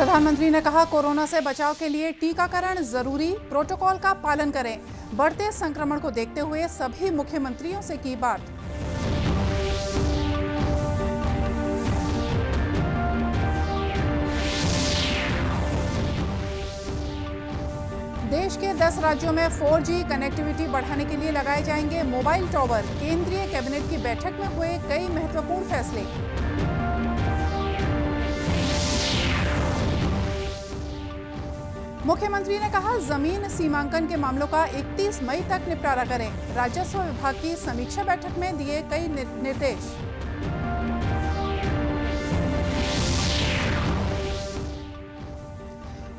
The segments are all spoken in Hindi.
प्रधानमंत्री ने कहा, कोरोना से बचाव के लिए टीकाकरण जरूरी, प्रोटोकॉल का पालन करें। बढ़ते संक्रमण को देखते हुए सभी मुख्यमंत्रियों से की बात। देश के 10 राज्यों में 4G कनेक्टिविटी बढ़ाने के लिए लगाए जाएंगे मोबाइल टावर। केंद्रीय कैबिनेट की बैठक में हुए कई महत्वपूर्ण फैसले। मुख्यमंत्री ने कहा, जमीन सीमांकन के मामलों का 31 मई तक निपटारा करें। राजस्व विभाग की समीक्षा बैठक में दिए कई निर्देश।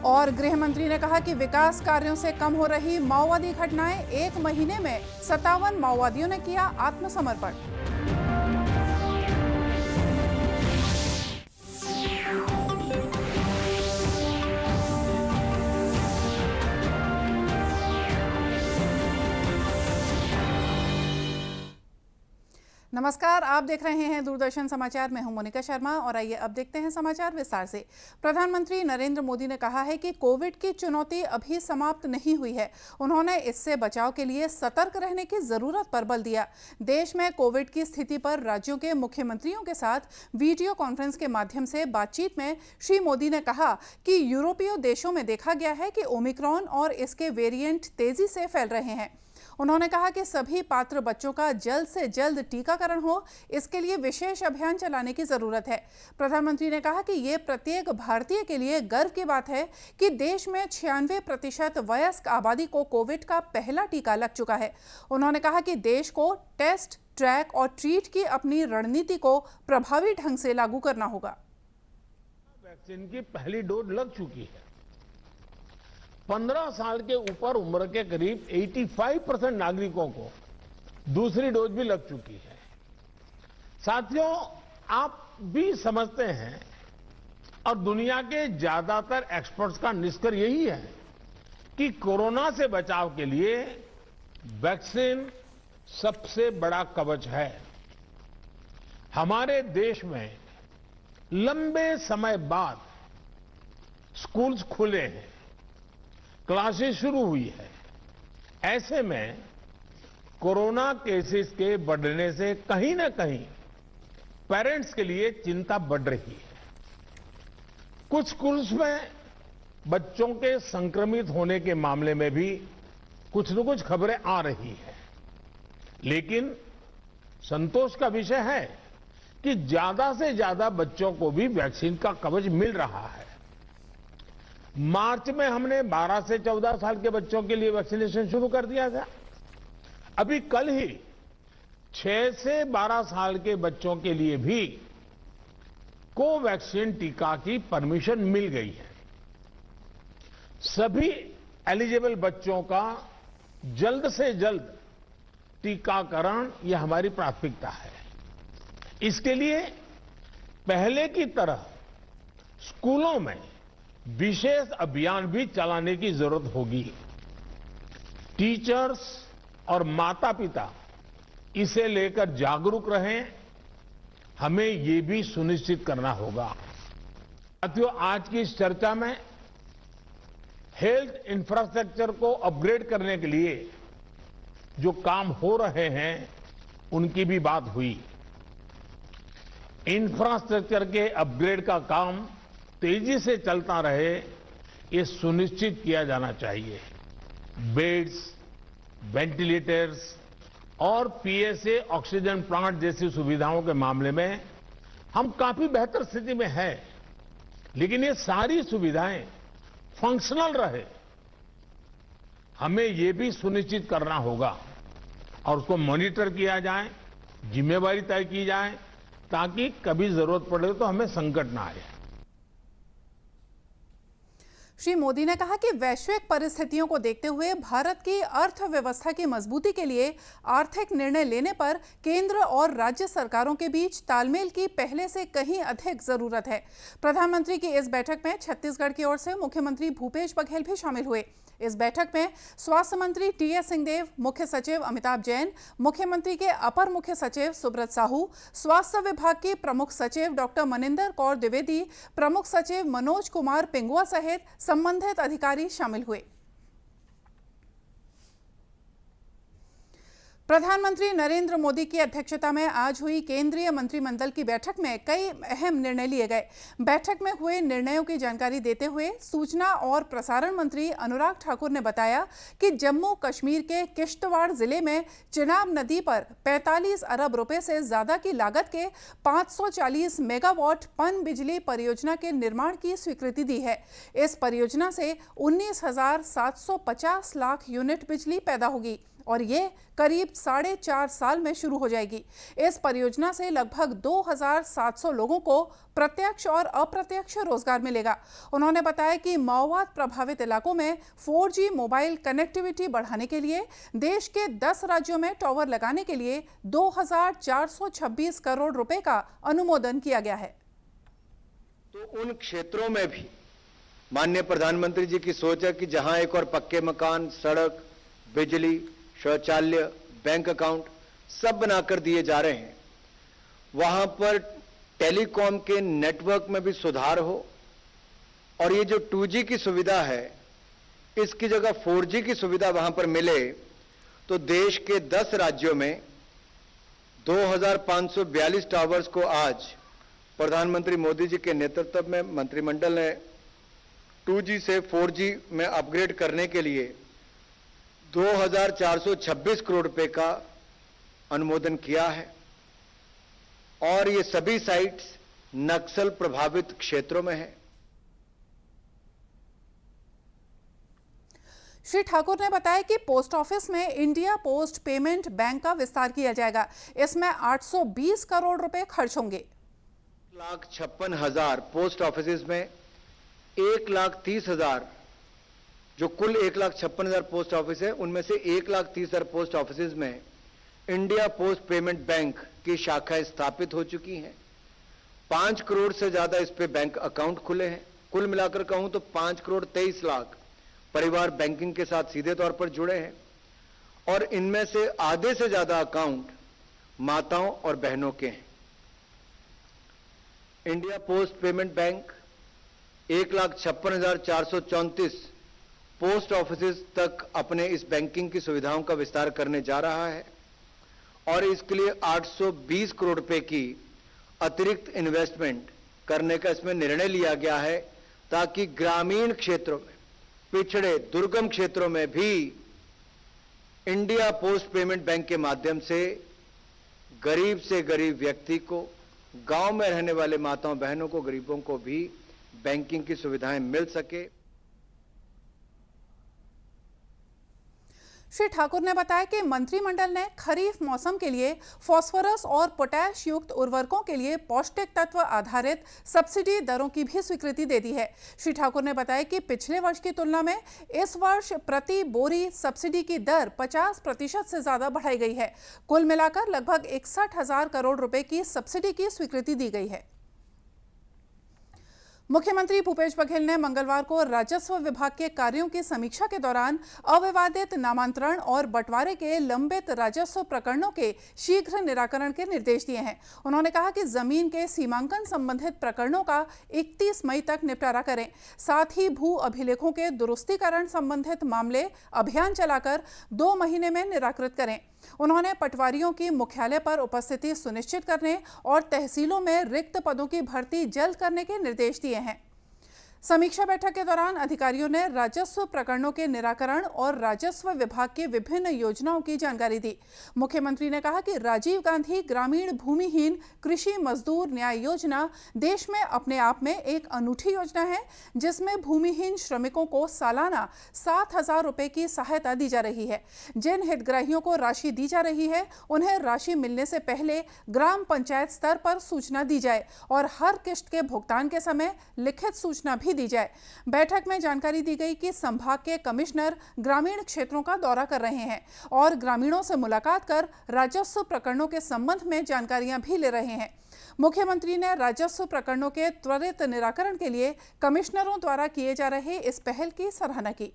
और गृह मंत्री ने कहा कि विकास कार्यों से कम हो रही माओवादी घटनाएं, 1 महीने में 57 माओवादियों ने किया आत्मसमर्पण। नमस्कार, आप देख रहे हैं दूरदर्शन समाचार। मैं हूं मोनिका शर्मा और आइए अब देखते हैं समाचार विस्तार से। प्रधानमंत्री नरेंद्र मोदी ने कहा है कि कोविड की चुनौती अभी समाप्त नहीं हुई है। उन्होंने इससे बचाव के लिए सतर्क रहने की जरूरत पर बल दिया। देश में कोविड की स्थिति पर राज्यों के मुख्यमंत्रियों के साथ वीडियो कॉन्फ्रेंस के माध्यम से बातचीत में श्री मोदी ने कहा कि यूरोपीय देशों में देखा गया है कि ओमिक्रॉन और इसके वेरिएंट तेजी से फैल रहे हैं। उन्होंने कहा कि सभी पात्र बच्चों का जल्द से जल्द टीकाकरण हो, इसके लिए विशेष अभियान चलाने की जरूरत है। प्रधानमंत्री ने कहा कि ये प्रत्येक भारतीय के लिए गर्व की बात है कि देश में 96% वयस्क आबादी को कोविड का पहला टीका लग चुका है। उन्होंने कहा कि देश को टेस्ट, ट्रैक और ट्रीट की अपनी रणनीति को प्रभावी ढंग से लागू करना होगा। वैक्सीन की पहली डोज लग चुकी है। 15 साल के ऊपर उम्र के करीब 85% नागरिकों को दूसरी डोज भी लग चुकी है। साथियों, आप भी समझते हैं और दुनिया के ज्यादातर एक्सपर्ट्स का निष्कर्ष यही है कि कोरोना से बचाव के लिए वैक्सीन सबसे बड़ा कवच है। हमारे देश में लंबे समय बाद स्कूल्स खुले हैं, क्लासेस शुरू हुई है। ऐसे में कोरोना केसेस के बढ़ने से कहीं ना कहीं पेरेंट्स के लिए चिंता बढ़ रही है। कुछ स्कूल्स में बच्चों के संक्रमित होने के मामले में भी कुछ न कुछ खबरें आ रही है। लेकिन संतोष का विषय है कि ज्यादा से ज्यादा बच्चों को भी वैक्सीन का कवच मिल रहा है। मार्च में हमने 12 से 14 साल के बच्चों के लिए वैक्सीनेशन शुरू कर दिया था। अभी कल ही 6 से 12 साल के बच्चों के लिए भी कोवैक्सीन टीका की परमिशन मिल गई है। सभी एलिजिबल बच्चों का जल्द से जल्द टीकाकरण यह हमारी प्राथमिकता है। इसके लिए पहले की तरह स्कूलों में विशेष अभियान भी चलाने की जरूरत होगी। टीचर्स और माता पिता इसे लेकर जागरूक रहें। हमें ये भी सुनिश्चित करना होगा। साथियों, आज की इस चर्चा में हेल्थ इंफ्रास्ट्रक्चर को अपग्रेड करने के लिए जो काम हो रहे हैं उनकी भी बात हुई। इंफ्रास्ट्रक्चर के अपग्रेड का काम तेजी से चलता रहे, ये सुनिश्चित किया जाना चाहिए। बेड्स, वेंटिलेटर्स और पीएसए ऑक्सीजन प्लांट जैसी सुविधाओं के मामले में हम काफी बेहतर स्थिति में हैं, लेकिन ये सारी सुविधाएं फंक्शनल रहे, हमें ये भी सुनिश्चित करना होगा और उसको मॉनिटर किया जाए, जिम्मेवारी तय की जाए, ताकि कभी जरूरत पड़े तो हमें संकट ना आए। श्री मोदी ने कहा कि वैश्विक परिस्थितियों को देखते हुए भारत की अर्थव्यवस्था की मजबूती के लिए आर्थिक निर्णय लेने पर केंद्र और राज्य सरकारों के बीच तालमेल की पहले से कहीं अधिक जरूरत है। प्रधानमंत्री की इस बैठक में छत्तीसगढ़ की ओर से मुख्यमंत्री भूपेश बघेल भी शामिल हुए। इस बैठक में स्वास्थ्य मंत्री टीएस सिंहदेव, मुख्य सचिव अमिताभ जैन, मुख्यमंत्री के अपर मुख्य सचिव सुब्रत साहू, स्वास्थ्य विभाग की प्रमुख सचिव डॉक्टर मनिंदर कौर द्विवेदी, प्रमुख सचिव मनोज कुमार पिंगुआ सहित संबंधित अधिकारी शामिल हुए। प्रधानमंत्री नरेंद्र मोदी की अध्यक्षता में आज हुई केंद्रीय मंत्रिमंडल की बैठक में कई अहम निर्णय लिए गए। बैठक में हुए निर्णयों की जानकारी देते हुए सूचना और प्रसारण मंत्री अनुराग ठाकुर ने बताया कि जम्मू कश्मीर के किश्तवाड़ जिले में चिनाब नदी पर 45 अरब रुपए से ज्यादा की लागत के 540 मेगावाट पन बिजली परियोजना के निर्माण की स्वीकृति दी है। इस परियोजना से 19,750 लाख यूनिट बिजली पैदा होगी और ये करीब 4.5 साल में शुरू हो जाएगी। इस परियोजना से लगभग 2,700 लोगों को प्रत्यक्ष और अप्रत्यक्ष रोजगार मिलेगा। उन्होंने बताया कि माओवाद प्रभावित इलाकों में 4G मोबाइल कनेक्टिविटी बढ़ाने के लिए देश के 10 राज्यों में टावर लगाने के लिए 2,426 करोड़ रुपए का अनुमोदन किया गया है। तो उन क्षेत्रों में भी माननीय प्रधानमंत्री जी की सोच है कि जहां एक और पक्के मकान, सड़क, बिजली, शौचालय, बैंक अकाउंट सब बनाकर दिए जा रहे हैं, वहां पर टेलीकॉम के नेटवर्क में भी सुधार हो और ये जो 2G की सुविधा है इसकी जगह 4G की सुविधा वहां पर मिले तो देश के 10 राज्यों में 2,542 टावर्स को आज प्रधानमंत्री मोदी जी के नेतृत्व में मंत्रिमंडल ने 2G से 4G में अपग्रेड करने के लिए 2,426 करोड़ रुपए का अनुमोदन किया है और ये सभी साइट्स नक्सल प्रभावित क्षेत्रों में है। श्री ठाकुर ने बताया कि पोस्ट ऑफिस में इंडिया पोस्ट पेमेंट बैंक का विस्तार किया जाएगा। इसमें 820 करोड़ रुपए खर्च होंगे। 1,56,000 पोस्ट ऑफिस में 1,30,000 जो कुल 1,56,000 पोस्ट ऑफिस है उनमें से 1,30,000 पोस्ट ऑफिस में इंडिया पोस्ट पेमेंट बैंक की शाखाएं स्थापित हो चुकी हैं। 5 करोड़ से ज्यादा इस पे बैंक अकाउंट खुले हैं। कुल मिलाकर कहूं तो 5 करोड़ 23 लाख परिवार बैंकिंग के साथ सीधे तौर पर जुड़े हैं और इनमें से आधे से ज्यादा अकाउंट माताओं और बहनों के हैं। India post payment bank 1,56,434 post office तक अपने इस बैंकिंग की सुविधाओं का विस्तार करने जा रहा है और इसके लिए 820 करोड़ रुपए की अतिरिक्त इन्वेस्टमेंट करने का इसमें निर्णय लिया गया है ताकि ग्रामीण क्षेत्रों में, पिछड़े दुर्गम क्षेत्रों में भी इंडिया पोस्ट पेमेंट बैंक के माध्यम से गरीब व्यक्ति को, गांव में रहने वाले माताओं बहनों को, गरीबों को भी बैंकिंग की सुविधाएं मिल सके। श्री ठाकुर ने बताया कि मंत्रिमंडल ने खरीफ मौसम के लिए फास्फोरस और पोटैश युक्त उर्वरकों के लिए पौष्टिक तत्व आधारित सब्सिडी दरों की भी स्वीकृति दे दी है। श्री ठाकुर ने बताया कि पिछले वर्ष की तुलना में इस वर्ष प्रति बोरी सब्सिडी की दर 50% से ज्यादा बढ़ाई गई है। कुल मिलाकर लगभग 61,000 करोड़ रुपए की सब्सिडी की स्वीकृति दी गई है। मुख्यमंत्री भूपेश बघेल ने मंगलवार को राजस्व विभाग के कार्यों की समीक्षा के दौरान अविवादित नामांतरण और बंटवारे के लंबित राजस्व प्रकरणों के शीघ्र निराकरण के निर्देश दिए हैं। उन्होंने कहा कि जमीन के सीमांकन संबंधित प्रकरणों का 31 मई तक निपटारा करें। साथ ही भू अभिलेखों के दुरुस्तीकरण संबंधित मामले अभियान चलाकर 2 महीने में निराकृत करें। उन्होंने पटवारियों की मुख्यालय पर उपस्थिति सुनिश्चित करने और तहसीलों में रिक्त पदों की भर्ती जल्द करने के निर्देश दिए हैं। समीक्षा बैठक के दौरान अधिकारियों ने राजस्व प्रकरणों के निराकरण और राजस्व विभाग की विभिन्न योजनाओं की जानकारी दी। मुख्यमंत्री ने कहा कि राजीव गांधी ग्रामीण भूमिहीन कृषि मजदूर न्याय योजना देश में अपने आप में एक अनूठी योजना है, जिसमें भूमिहीन श्रमिकों को सालाना 7,000 रुपए की सहायता दी जा रही है। जिन हितग्राहियों को राशि दी जा रही है उन्हें राशि मिलने से पहले ग्राम पंचायत स्तर पर सूचना दी जाए और हर किश्त के भुगतान के समय लिखित सूचना भी दी जाए। बैठक में जानकारी दी गई कि संभाग के कमिश्नर ग्रामीण क्षेत्रों का दौरा कर रहे हैं और ग्रामीणों से मुलाकात कर राजस्व प्रकरणों के संबंध में जानकारियां भी ले रहे हैं। मुख्यमंत्री ने राजस्व प्रकरणों के त्वरित निराकरण के लिए कमिश्नरों द्वारा किए जा रहे इस पहल की सराहना की।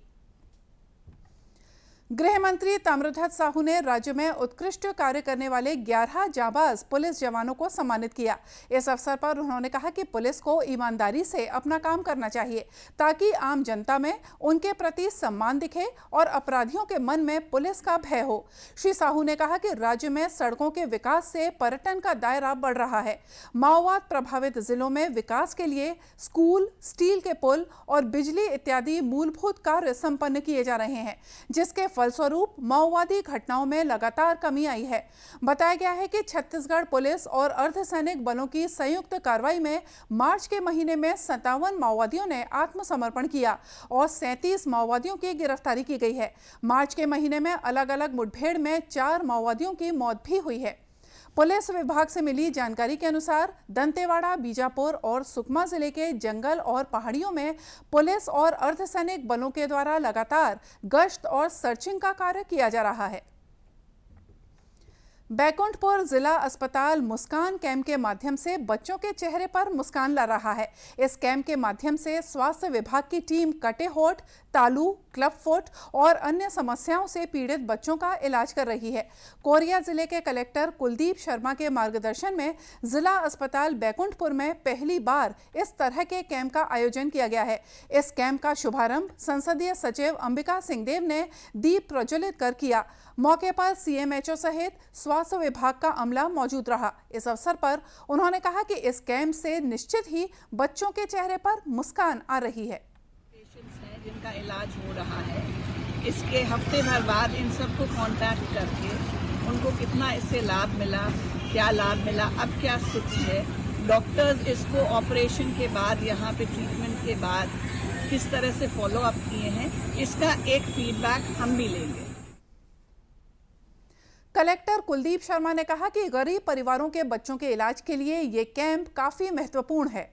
गृह मंत्री ताम्रध्वज साहू ने राज्य में उत्कृष्ट कार्य करने वाले 11 जाबाज पुलिस जवानों को सम्मानित किया। इस अवसर पर उन्होंने कहा कि पुलिस को ईमानदारी से अपना काम करना चाहिए ताकि आम जनता में उनके प्रति सम्मान दिखे और अपराधियों के मन में पुलिस का भय हो। श्री साहू ने कहा कि राज्य में सड़कों के विकास से पर्यटन का दायरा बढ़ रहा है। माओवाद प्रभावित जिलों में विकास के लिए स्कूल, स्टील के पुल और बिजली इत्यादि मूलभूत कार्य संपन्न किए जा रहे हैं, जिसके फलस्वरूप माओवादी घटनाओं में लगातार कमी आई है। बताया गया है कि छत्तीसगढ़ पुलिस और अर्धसैनिक बलों की संयुक्त कार्रवाई में मार्च के महीने में 57 माओवादियों ने आत्मसमर्पण किया और 37 माओवादियों की गिरफ्तारी की गई है। मार्च के महीने में अलग अलग मुठभेड़ में 4 माओवादियों की मौत भी हुई है। पुलिस विभाग से मिली जानकारी के अनुसार दंतेवाड़ा, बीजापुर और सुकमा जिले के जंगल और पहाड़ियों में पुलिस और अर्धसैनिक बलों के द्वारा लगातार गश्त और सर्चिंग का कार्य किया जा रहा है। बैकुंठपुर जिला अस्पताल मुस्कान कैंप के माध्यम से बच्चों के चेहरे पर मुस्कान ला रहा है। इस कैंप के माध्यम से स्वास्थ्य विभाग की टीम कटे होठ, तालू, क्लब फुट और अन्य समस्याओं से पीड़ित बच्चों का इलाज कर रही है। कोरिया जिले के कलेक्टर कुलदीप शर्मा के मार्गदर्शन में जिला अस्पताल बैकुंठपुर में पहली बार इस तरह के कैंप का आयोजन किया गया है। इस कैंप का शुभारंभ संसदीय सचिव अंबिका सिंहदेव ने दीप प्रज्वलित कर किया। मौके पर सीएमएचओ सहित स्वास्थ्य विभाग का अमला मौजूद रहा। इस अवसर पर उन्होंने कहा कि इस कैंप से निश्चित ही बच्चों के चेहरे पर मुस्कान आ रही है। जिनका इलाज हो रहा है, इसके हफ्ते भर बाद इन सबको कांटेक्ट करके उनको कितना इससे लाभ मिला, क्या लाभ मिला, अब क्या स्थिति है, डॉक्टर्स इसको ऑपरेशन के बाद, यहाँ पे ट्रीटमेंट के बाद किस तरह से फॉलो अप किए हैं, इसका एक फीडबैक हम भी लेंगे। कलेक्टर कुलदीप शर्मा ने कहा कि गरीब परिवारों के बच्चों के इलाज के लिए ये कैंप काफी महत्वपूर्ण है।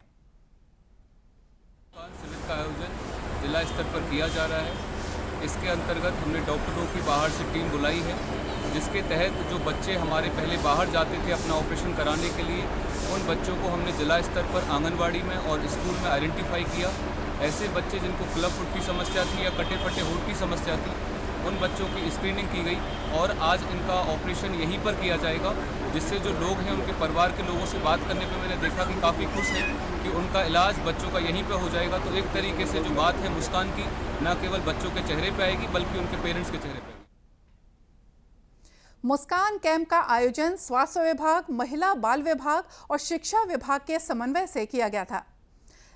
शिविर का आयोजन जिला स्तर पर किया जा रहा है। इसके अंतर्गत हमने डॉक्टरों की बाहर से टीम बुलाई है, जिसके तहत जो बच्चे हमारे पहले बाहर जाते थे अपना ऑपरेशन कराने के लिए, उन बच्चों को हमने जिला स्तर पर आंगनवाड़ी में और स्कूल में आइडेंटिफाई किया। ऐसे बच्चे जिनको क्लब फुट की समस्या थी या कटे फटे होठ की समस्या थी, उन बच्चों की स्क्रीनिंग की गई और आज इनका ऑपरेशन यहीं पर किया जाएगा, जिससे जो लोग हैं उनके परिवार के लोगों से बात करने पे मैंने देखा कि काफ़ी खुश हैं कि उनका इलाज बच्चों का यहीं पे हो जाएगा। तो एक तरीके से जो बात है मुस्कान की, न केवल बच्चों के चेहरे पे आएगी बल्कि उनके पेरेंट्स के चेहरे पे आएगी। मुस्कान कैंप का आयोजन स्वास्थ्य विभाग, महिला बाल विभाग और शिक्षा विभाग के समन्वय से किया गया था।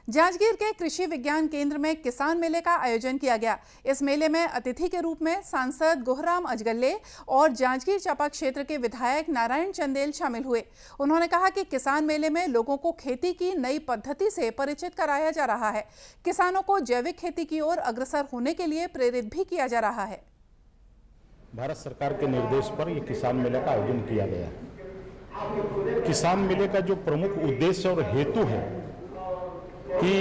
जांजगीर के कृषि विज्ञान केंद्र में किसान मेले का आयोजन किया गया। इस मेले में अतिथि के रूप में सांसद गुहराम अजगल्ले और जांजगीर चांपा क्षेत्र के विधायक नारायण चंदेल शामिल हुए। उन्होंने कहा कि किसान मेले में लोगों को खेती की नई पद्धति से परिचित कराया जा रहा है। किसानों को जैविक खेती की ओर अग्रसर होने के लिए प्रेरित भी किया जा रहा है। भारत सरकार के निर्देश पर यह किसान मेले का आयोजन किया गया है। किसान मेले का जो प्रमुख उद्देश्य और हेतु है कि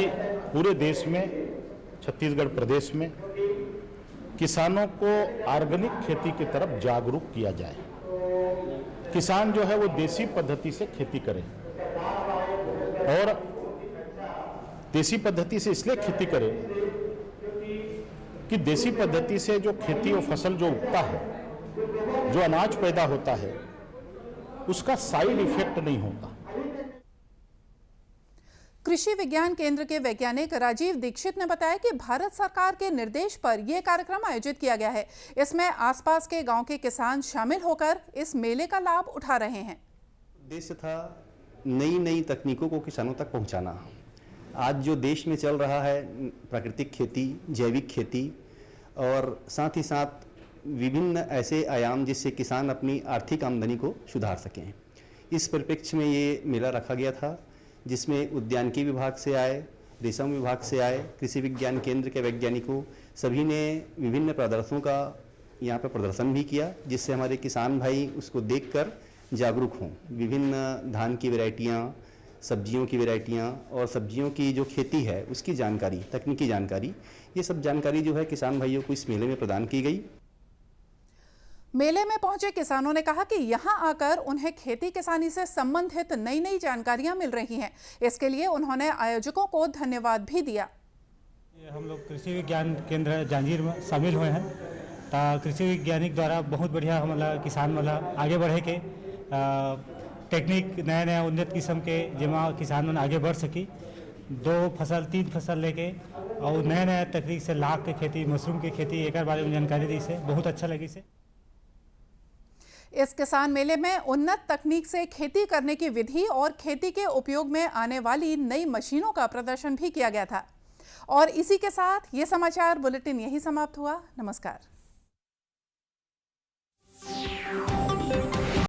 पूरे देश में, छत्तीसगढ़ प्रदेश में किसानों को ऑर्गेनिक खेती की तरफ जागरूक किया जाए। किसान जो है वो देसी पद्धति से खेती करे और देसी पद्धति से इसलिए खेती करे कि देसी पद्धति से जो खेती और फसल जो उगता है, जो अनाज पैदा होता है, उसका साइड इफेक्ट नहीं होता। कृषि विज्ञान केंद्र के वैज्ञानिक राजीव दीक्षित ने बताया कि भारत सरकार के निर्देश पर यह कार्यक्रम आयोजित किया गया है। इसमें आसपास के गांव के किसान शामिल होकर इस मेले का लाभ उठा रहे हैं। उद्देश्य था नई नई तकनीकों को किसानों तक पहुंचाना। आज जो देश में चल रहा है प्राकृतिक खेती, जैविक खेती और साथ ही साथ विभिन्न ऐसे आयाम जिससे किसान अपनी आर्थिक आमदनी को सुधार सकें, इस परिप्रेक्ष्य में ये मेला रखा गया था, जिसमें उद्यानिकी विभाग से आए, रेशम विभाग से आए, कृषि विज्ञान केंद्र के वैज्ञानिकों सभी ने विभिन्न प्रदर्शनों का यहाँ पर प्रदर्शन भी किया, जिससे हमारे किसान भाई उसको देखकर जागरूक हों। विभिन्न धान की वैरायटियाँ, सब्जियों की वैरायटियाँ और सब्जियों की जो खेती है उसकी जानकारी, तकनीकी जानकारी, ये सब जानकारी जो है किसान भाइयों को इस मेले में प्रदान की गई। मेले में पहुंचे किसानों ने कहा कि यहां आकर उन्हें खेती किसानी से संबंधित नई नई जानकारियां मिल रही हैं। इसके लिए उन्होंने आयोजकों को धन्यवाद भी दिया। हम लोग कृषि विज्ञान केंद्र जांजगीर में शामिल हुए हैं कृषि वैज्ञानिक द्वारा बहुत बढ़िया मतलब किसान मतलब आगे बढ़े के टेक्निक नया नया उन्नत किस्म के जेमा किसान मन आगे बढ़ सकी 2 फसल 3 फसल लेके और नया नया तकनीक से लाख के खेती मशरूम की खेती एक बारे में जानकारी दी से बहुत अच्छा लगी से। इस किसान मेले में उन्नत तकनीक से खेती करने की विधि और खेती के उपयोग में आने वाली नई मशीनों का प्रदर्शन भी किया गया था। और इसी के साथ ये समाचार बुलेटिन यही समाप्त हुआ। नमस्कार।